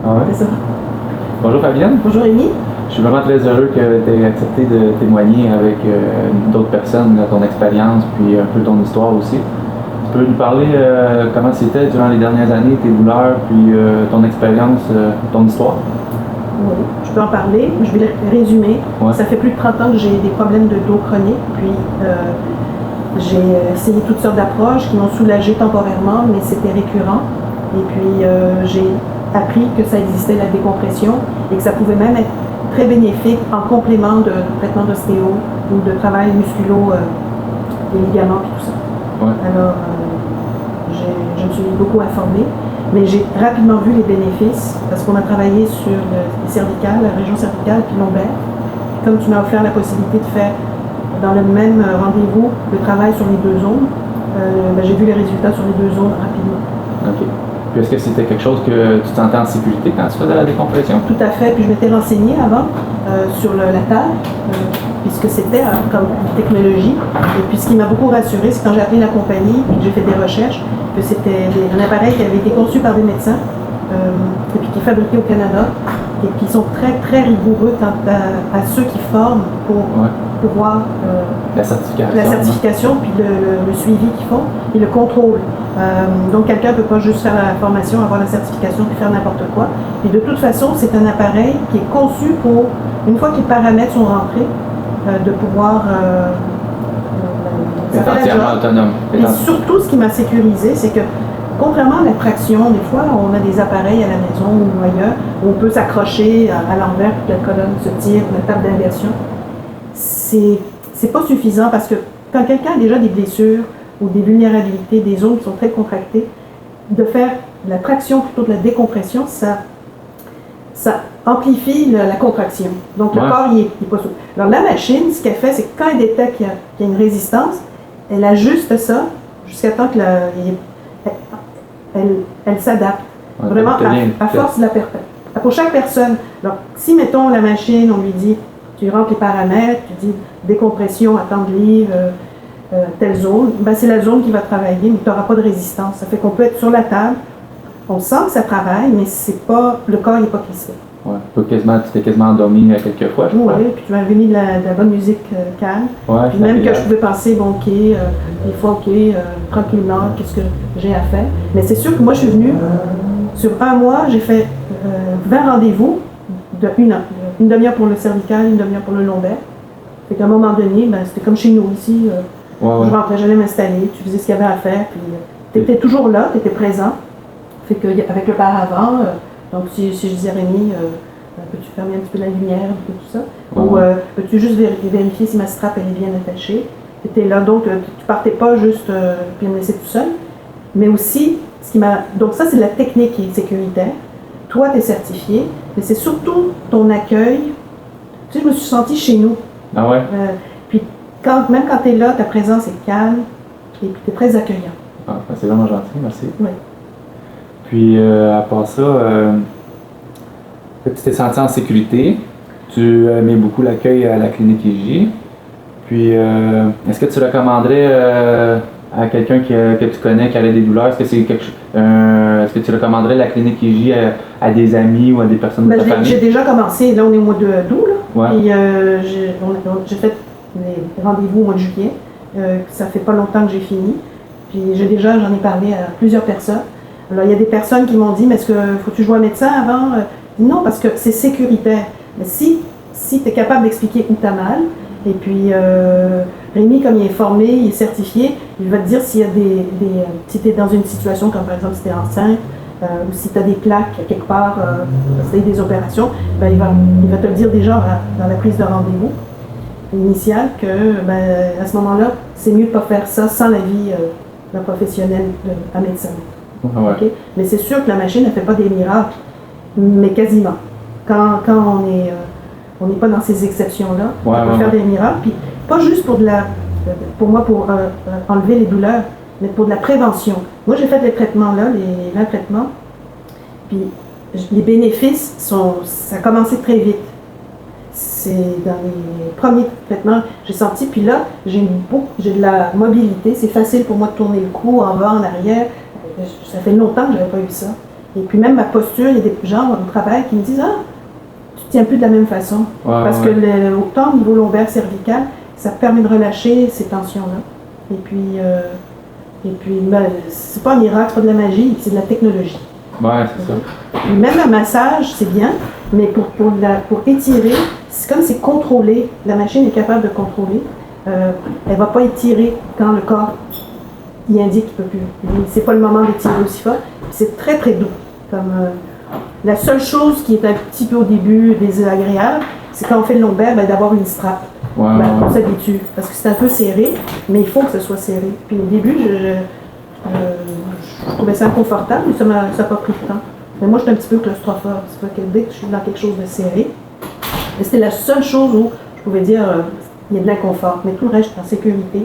Ah ouais? C'est ça. Bonjour Fabienne. Bonjour Rémi. Je suis vraiment très heureux que tu aies accepté de témoigner avec d'autres personnes de ton expérience puis un peu ton histoire aussi. Tu peux nous parler comment c'était durant les dernières années, tes douleurs, puis ton expérience, ton histoire? Oui, je peux en parler. Je vais le résumer. Ouais. Ça fait plus de 30 ans que j'ai des problèmes de dos chronique, puis j'ai essayé toutes sortes d'approches qui m'ont soulagé temporairement, mais c'était récurrent. Et puis j'ai appris que ça existait la décompression et que ça pouvait même être très bénéfique en complément de traitement d'ostéo ou de travail musculo, des ligaments et tout ça. Ouais. Alors, je me suis beaucoup informée, mais j'ai rapidement vu les bénéfices parce qu'on a travaillé sur les cervicales, la région cervicale puis lombaire. Comme tu m'as offert la possibilité de faire dans le même rendez-vous le travail sur les deux zones, j'ai vu les résultats sur les deux zones rapidement. OK. Puis est-ce que c'était quelque chose que tu te sentais en sécurité quand tu faisais la décompression? Tout à fait. Puis je m'étais renseignée avant sur la taille, puisque c'était comme technologie. Et puis ce qui m'a beaucoup rassurée, c'est quand j'ai appelé la compagnie et que j'ai fait des recherches, que c'était un appareil qui avait été conçu par des médecins et puis qui est fabriqué au Canada et qui sont très très rigoureux quant à ceux qui forment pour pouvoir la certification puis le suivi qu'ils font et le contrôle. Donc quelqu'un ne peut pas juste faire la formation, avoir la certification puis faire n'importe quoi. Et de toute façon, c'est un appareil qui est conçu pour, une fois que les paramètres sont rentrés, de pouvoir être entièrement autonome. Et surtout, ce qui m'a sécurisé, c'est que contrairement à la traction, des fois, on a des appareils à la maison ou ailleurs où on peut s'accrocher à l'envers pour que la colonne se tire, la table d'inversion. C'est pas suffisant parce que quand quelqu'un a déjà des blessures ou des vulnérabilités, des zones qui sont très contractées, de faire la traction plutôt que la décompression, ça amplifie la contraction. Donc le corps, il est pas souple. Alors la machine, ce qu'elle fait, c'est que quand elle détecte qu'il y a une résistance, elle ajuste ça jusqu'à temps que elle s'adapte. Vraiment à force de la perpète. Pour chaque personne, donc, si mettons la machine, on lui dit, tu rentres les paramètres, tu dis décompression à tant de livres, telle zone, ben c'est la zone qui va travailler, mais tu n'auras pas de résistance. Ça fait qu'on peut être sur la table, on sent que ça travaille, mais c'est pas, le corps n'est pas crissé. Ouais, tu t'es quasiment endormi quelques fois, je crois. Oui, puis tu m'avais mis de la bonne musique calme. Ouais, puis même que je pouvais penser, bon, ok, des fois, ok, tranquillement, qu'est-ce que j'ai à faire. Mais c'est sûr que moi, je suis venue, sur un mois, j'ai fait 20 rendez-vous de une demi-heure pour le cervical, une demi-heure pour le lombaire. Fait qu'à un moment donné, ben, c'était comme chez nous ici. Je rentrais, j'allais m'installer, tu faisais ce qu'il y avait à faire, puis tu étais toujours là, tu étais présent. Fait qu'avec le paravent, donc si je disais Rémi, peux-tu fermer un petit peu la lumière, tout ça, ou peux-tu juste vérifier si ma strap elle est bien attachée. Tu étais là, donc tu partais pas juste puis me laisser tout seul, mais aussi, donc ça c'est de la technique qui est sécuritaire. Toi, tu es certifié, mais c'est surtout ton accueil. Tu sais, je me suis sentie chez nous. Ah ouais? Puis même quand tu es là, ta présence est calme et puis tu es très accueillant. Ah, c'est vraiment gentil, merci. Oui. Puis à part ça, tu t'es senti en sécurité. Tu aimais beaucoup l'accueil à la clinique IJ. Puis est-ce que tu recommanderais à quelqu'un que tu connais qui avait des douleurs, est-ce que tu recommanderais la clinique IJ à des amis ou à des personnes de ta famille? J'ai déjà commencé, là on est au mois d'août, ouais. Puis j'ai fait les rendez-vous au mois de juillet, ça fait pas longtemps que j'ai fini, puis j'en ai parlé à plusieurs personnes. Alors il y a des personnes qui m'ont dit, mais est-ce que faut-tu que je vois un médecin avant? Non, parce que c'est sécuritaire. Mais si tu es capable d'expliquer où tu as mal, et puis Rémi, comme il est formé, il est certifié, il va te dire s'il y a si tu es dans une situation comme par exemple si tu es enceinte, ou si tu as des plaques quelque part, si tu as des opérations, ben, il va te le dire déjà dans la prise de rendez-vous initiale que à ce moment-là, c'est mieux de ne pas faire ça sans l'avis d'un professionnel, d'un médecin. Ouais. Okay? Mais c'est sûr que la machine ne fait pas des miracles, mais quasiment. Quand on n'est pas dans ces exceptions-là, on peut faire des miracles. Puis pas juste pour enlever les douleurs, mais pour de la prévention. Moi, j'ai fait les traitements là, les 20 traitements, puis les bénéfices ça a commencé très vite. C'est dans les premiers traitements j'ai senti, puis là, j'ai de la mobilité, c'est facile pour moi de tourner le cou en bas, en arrière. Ça fait longtemps que je n'avais pas eu ça. Et puis même ma posture, il y a des gens au travail qui me disent « Ah, tu ne tiens plus de la même façon. Parce que autant au niveau lombaire cervical, ça permet de relâcher ces tensions-là. Et puis c'est pas un miracle, c'est pas de la magie, c'est de la technologie. Ouais, c'est ça. Et même un massage, c'est bien, mais pour étirer, c'est comme c'est contrôlé. La machine est capable de contrôler. Elle ne va pas étirer quand le corps il indique qu'il ne peut plus. C'est pas le moment d'étirer aussi fort. C'est très très doux. La seule chose qui est un petit peu au début désagréable, c'est quand on fait le lombaire, d'avoir une strap. On s'habitue. Parce que c'est un peu serré, mais il faut que ce soit serré. Puis au début, je trouvais ça inconfortable, mais ça n'a pas pris de temps. Mais moi, je suis un petit peu claustrophobe. C'est pas que dès que je suis dans quelque chose de serré. Et c'était la seule chose où je pouvais dire il y a de l'inconfort. Mais tout le reste, j'étais en sécurité.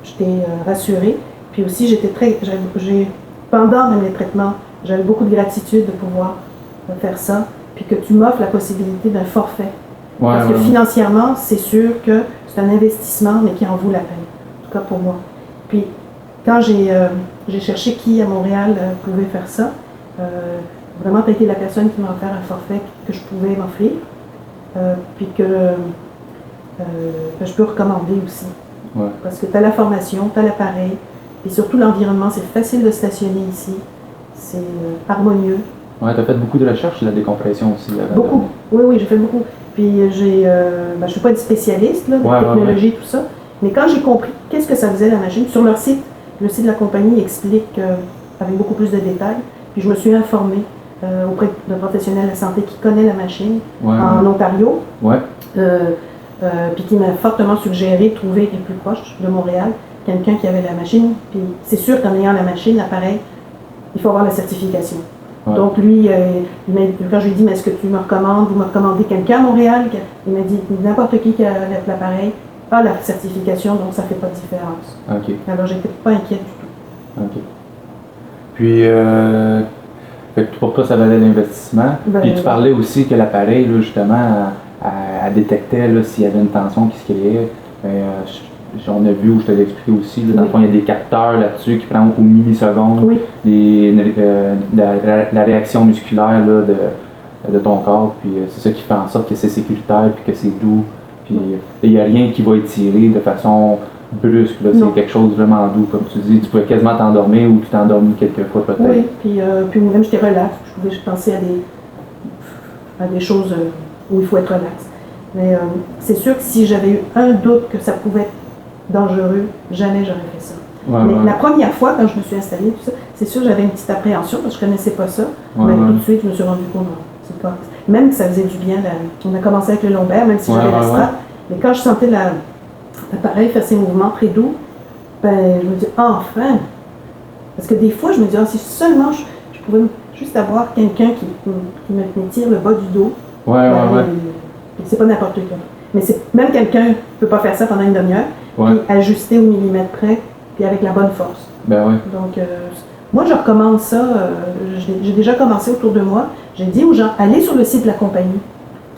J'étais rassurée. Puis aussi, pendant mes traitements, j'avais beaucoup de gratitude de pouvoir faire ça. Puis que tu m'offres la possibilité d'un forfait. Parce que financièrement, c'est sûr que c'est un investissement, mais qui en vaut la peine. En tout cas pour moi. Puis quand j'ai cherché qui à Montréal pouvait faire ça, vraiment, tu as été la personne qui m'a offert un forfait que je pouvais m'offrir, puis que je peux recommander aussi. Parce que tu as la formation, tu as l'appareil, et surtout l'environnement, c'est facile de stationner ici, c'est harmonieux. Ouais, tu as fait beaucoup de recherches, la décompression aussi. Beaucoup, oui, j'ai fait beaucoup. Puis je ne suis pas une spécialiste là, de technologie, tout ça, mais quand j'ai compris qu'est-ce que ça faisait la machine, sur leur site, le site de la compagnie explique avec beaucoup plus de détails, puis je me suis informée auprès d'un professionnel de la santé qui connaît la machine en Ontario, puis qui m'a fortement suggéré de trouver les plus proches de Montréal, quelqu'un qui avait la machine. Puis c'est sûr qu'en ayant la machine, l'appareil, il faut avoir la certification. Donc lui, quand je lui ai dit, mais est-ce que tu me recommandes, vous me recommandez quelqu'un à Montréal, il m'a dit, n'importe qui a l'appareil a la certification, donc ça ne fait pas de différence. Alors j'étais pas inquiète du tout. Puis, pour toi, ça valait l'investissement. Puis tu parlais aussi que l'appareil, là, justement, elle détectait s'il y avait une tension qui se créait. On a vu, où je te l'ai expliqué aussi, là, dans le fond, il y a des capteurs là-dessus qui prennent au milliseconde la réaction musculaire là, de ton corps. Puis c'est ça qui fait en sorte que c'est sécuritaire puis que c'est doux. Puis il n'y a rien qui va étirer de façon brusque. C'est quelque chose de vraiment doux, comme tu dis. Tu pouvais quasiment t'endormir ou tu t'es endormi quelques fois peut-être. Oui, puis même j'étais relax. Je pouvais penser à des choses où il faut être relax. Mais c'est sûr que si j'avais eu un doute que ça pouvait être dangereux, jamais j'aurais fait ça. Mais la première fois, quand je me suis installée, tout ça, c'est sûr que j'avais une petite appréhension parce que je ne connaissais pas ça. Mais tout de suite, je me suis rendu compte, c'est pas. Même que ça faisait du bien. On a commencé avec le lombaire, même si j'avais la strap. Mais quand je sentais l'appareil faire ses mouvements très doux, je me dis, enfin! Parce que des fois, je me dis, si seulement je pouvais juste avoir quelqu'un qui me tire le bas du dos. C'est pas n'importe qui. Mais même quelqu'un ne peut pas faire ça pendant une demi-heure, puis ajuster au millimètre près, puis avec la bonne force. Donc, moi, je recommande ça. J'ai déjà commencé autour de moi. J'ai dit aux gens, allez sur le site de la compagnie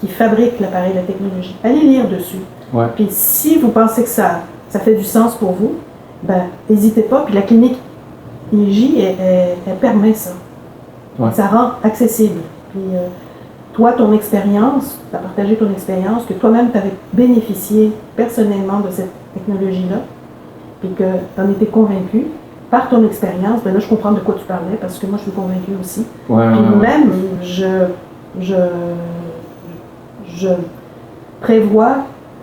qui fabrique l'appareil, la technologie. Allez lire dessus. Puis si vous pensez que ça fait du sens pour vous, n'hésitez pas. Puis la clinique IJ, elle permet ça. Ça rend accessible. Puis toi, ton expérience, tu as partagé ton expérience, que toi-même, tu avais bénéficié personnellement de cette technologie-là, puis que tu en étais convaincu par ton expérience. Là, je comprends de quoi tu parlais, parce que moi, je suis convaincue aussi. Puis même, je prévois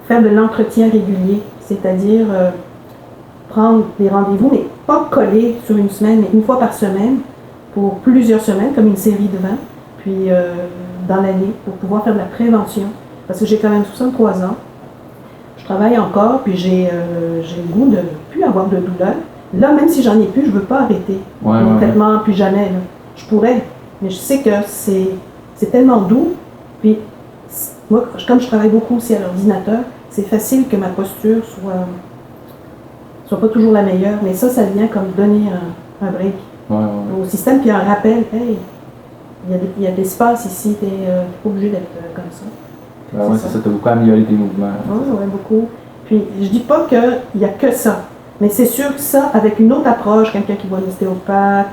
faire de l'entretien régulier, c'est-à-dire prendre des rendez-vous, mais pas collés sur une semaine, mais une fois par semaine, pour plusieurs semaines, comme une série de 20, puis dans l'année, pour pouvoir faire de la prévention. Parce que j'ai quand même 63 ans, je travaille encore, puis j'ai le goût de ne plus avoir de douleur. Là, même si j'en ai plus, je ne veux pas arrêter mon traitement, plus jamais. Là. Je pourrais, mais je sais que c'est tellement doux. Puis, moi, comme je travaille beaucoup aussi à l'ordinateur, c'est facile que ma posture soit pas toujours la meilleure. Mais ça vient comme donner un break au système, puis un rappel. Hey, il y a de l'espace ici, tu n'es pas obligé d'être comme ça. C'est ça, tu as beaucoup amélioré tes mouvements. Oui, beaucoup. Puis, je dis pas qu'il n'y a que ça. Mais c'est sûr que ça, avec une autre approche, quelqu'un qui voit un ostéopathe,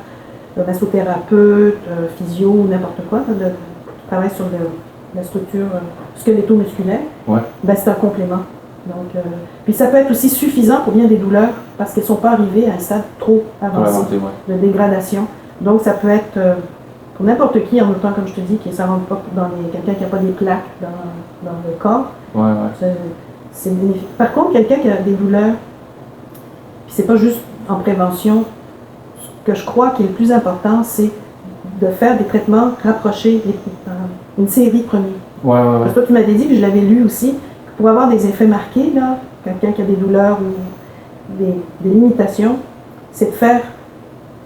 massothérapeute, physio ou n'importe quoi, qui travaille sur la structure squeletto-musculaire, Ouais. ben, c'est un complément. Donc, puis ça peut être aussi suffisant pour bien des douleurs parce qu'elles ne sont pas arrivées à un stade trop avancé Ouais. de dégradation. Donc ça peut être pour n'importe qui, en même temps, comme je te dis, qui ne s'en rend pas dans quelqu'un qui n'a pas des plaques dans le corps. Ouais. C'est bénéfique. Par contre, quelqu'un qui a des douleurs, puis c'est pas juste en prévention, ce que je crois qui est le plus important, c'est de faire des traitements rapprochés, une série premiers. Ouais. Parce que toi, tu m'avais dit, puis je l'avais lu aussi, que pour avoir des effets marqués, là, quelqu'un qui a des douleurs ou des limitations, c'est de faire,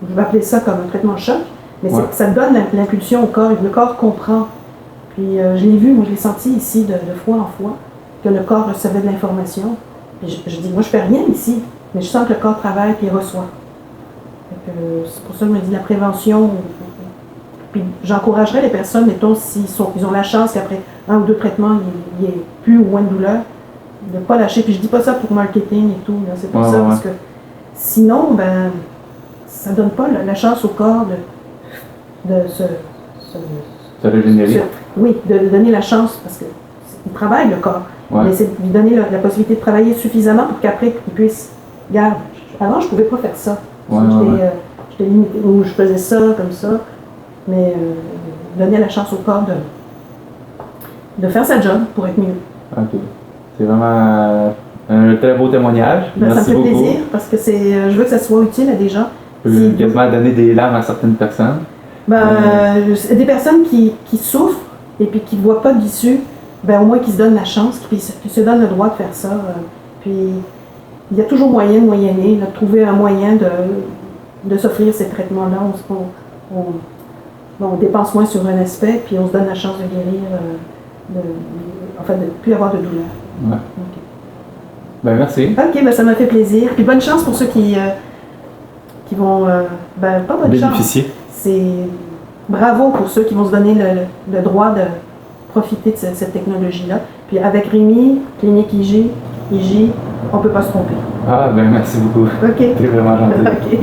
je vais appeler ça comme un traitement choc, mais ça donne l'impulsion au corps, et le corps comprend. Puis je l'ai vu, moi je l'ai senti ici de fois en fois, que le corps recevait de l'information. Puis je dis, moi je fais rien ici, mais je sens que le corps travaille et reçoit. C'est pour ça que je me dis la prévention. Puis j'encouragerais les personnes, mettons, ils ont la chance qu'après 1 ou 2 traitements, il n'y ait plus ou moins de douleur, de ne pas lâcher. Puis je dis pas ça pour marketing et tout, c'est pour ça, parce que sinon, ben, ça donne pas la chance au corps de se régénérer. Oui, de donner la chance, parce qu'il travaille le corps, mais c'est de lui donner la possibilité de travailler suffisamment pour qu'après, il puisse, regarde, avant je pouvais pas faire ça. J'étais limité, ou je faisais ça, comme ça, mais donner la chance au corps de faire sa job pour être mieux. Ok. C'est vraiment un très beau témoignage. Ben, merci ça me fait beaucoup. plaisir, parce que je veux que ça soit utile à des gens. Je peux quasiment donner des larmes à certaines personnes. Des personnes qui souffrent et puis qui ne voient pas d'issue, ben, au moins qui se donnent la chance, qui se donnent le droit de faire ça. Puis il y a toujours moyen de moyenner, de trouver un moyen de s'offrir ces traitements-là. On dépense moins sur un aspect, puis on se donne la chance de guérir, de ne plus avoir de douleur. Ouais. Okay. Ben merci. Ok, ben ça m'a fait plaisir. Puis bonne chance pour ceux qui vont, pas bonne bénéficier. Chance. C'est bravo pour ceux qui vont se donner le droit de profiter de cette technologie-là. Puis avec Rémi, Clinique IJ, on ne peut pas se tromper. Ah, ben merci beaucoup. OK. T'es vraiment gentil. OK.